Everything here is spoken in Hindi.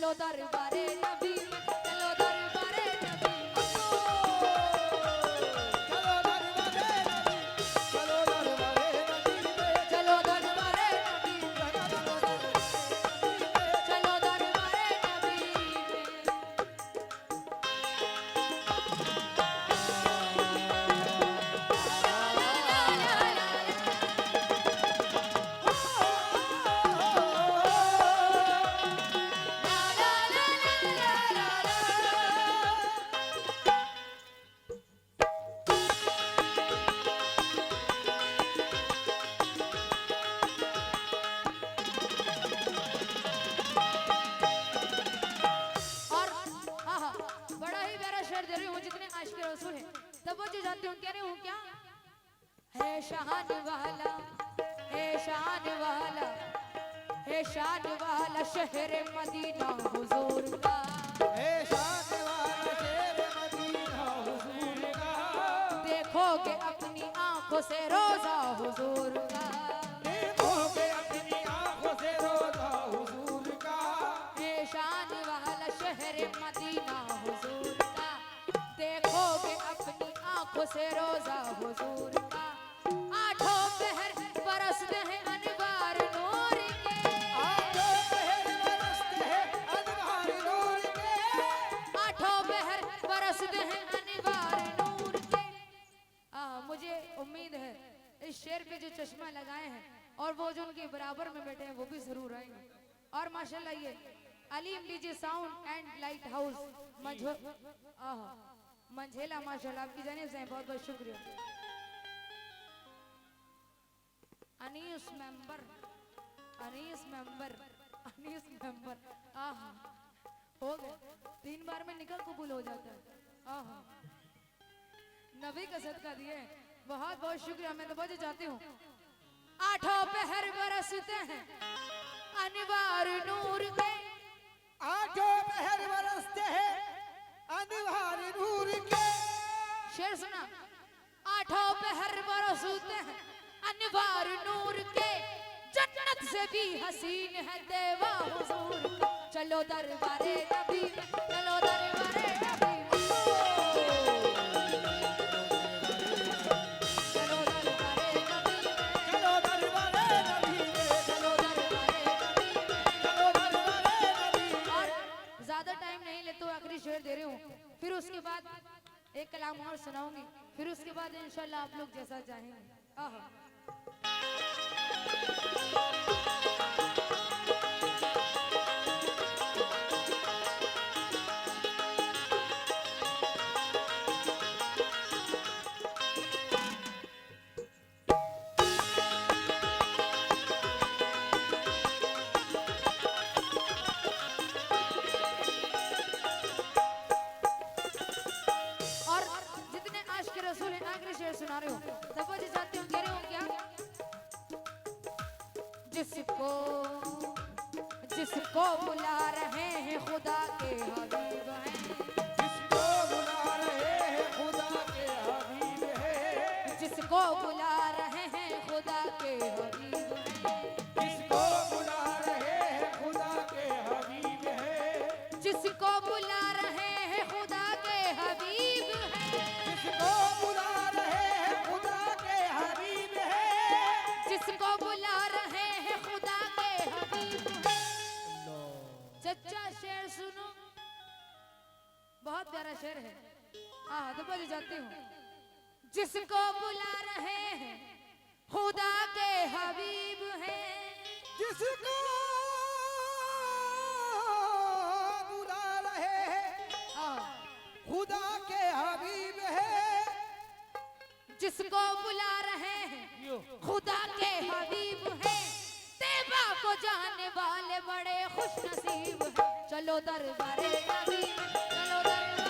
चलो दरबारे नबी में, चलो दरबारे नबी में। चलो दरबारे नबी, चलो चलो दरबारे नबी में, दरबारे नबी में, चलो दरबारे नबी में। और हाँ हाँ, बड़ा ही प्यारा शेर दे रही हूँ जितने आशिक रसूल हैं तवज्जो जाती हूँ, कह रही हूँ क्या है शान वाला, है शान वाला, है शान वाला शहर मदीना हुजूर का। हे शान वाला शेर मदीना हुजूर का, देखोगे अपनी आंखों से रोजा हुजूर का। देखोगे अपनी आंखों से रोजा हुजूर का, है शान वाला शहर मदीना हुजूर का। देखोगे अपनी आंखों से रोजा हुजूर का। आठों पहर बरसते हैं अनवार नूर के। आठों पहर बरसते हैं अनवार नूर के, आठों पहर बरसते हैं अनवार नूर के। मुझे उम्मीद है इस शेर पे जो चश्मा लगाए हैं और वो जो उनके बराबर में बैठे हैं वो भी जरूर आएंगे। और माशाल्लाह ये Aleem DJ sound and light house मंझेला माशाल्लाह आपकी जानिब से बहुत बहुत शुक्रिया। Anees member, Anees member, Anees member, आहा हो गए 3 बार में निकाह कबूल हो जाता है। आहा नबी का सदका दिए, बहुत बहुत शुक्रिया। मैं तो बहुत चाहती हूँ आठों पहर बरसते हैं अनवार नूर के। आठों पहर बरसते हैं अनवार नूर के, शेर सुना, आठों पहर बरसते हैं अनवार नूर के। जन्नत से भी हसीन है देवा हुजूर का। चलो दरबारे नबी में, चलो दरबारे नबी में, चलो दरबारे नबी में, चलो दरबारे नबी में, चलो दरबारे नबी में। चलो दरबारे नबी में। और ज्यादा टाइम नहीं लेते हुए आखिरी शेर दे रही हूँ, फिर उसके बाद एक कलाम और सुनाऊंगी, फिर उसके बाद इंशाल्लाह आप लोग जैसा चाहेंगे। आहा और जितने आशिक रसूल हैं आखिरी शेर सुना रहे हो तवज्जो चाहती हूँ, कह रही हूँ क्या जिसको जिसको बुला रहे हैं खुदा के हबीब हैं। जिसको बुला रहे हैं खुदा के हबीब है, जिसको बुला रहे हैं खुदा के हबीब हैं। जिसको बुला रहे हैं खुदा के हबीब है, जिसको बुला रहे हैं खुदा के हबीब हैं। जिसको बुला रहे हैं खुदा के हबीब है, जिसको बुला रहे हैं खुदा के हबीब हैं। सच्चा शेर सुनो, बहुत प्यारा शेर है। तो बोल जाती हूँ, जिसको बुला रहे हैं खुदा के हबीब हैं। जिसको बुला रहे हैं खुदा के हबीब है, जिसको बुला रहे हैं खुदा के हबीब हैं। तैबा को जाने वाले बड़े खुश नसीब हैं। चलो दरबारे नबी में, चलो दरबारे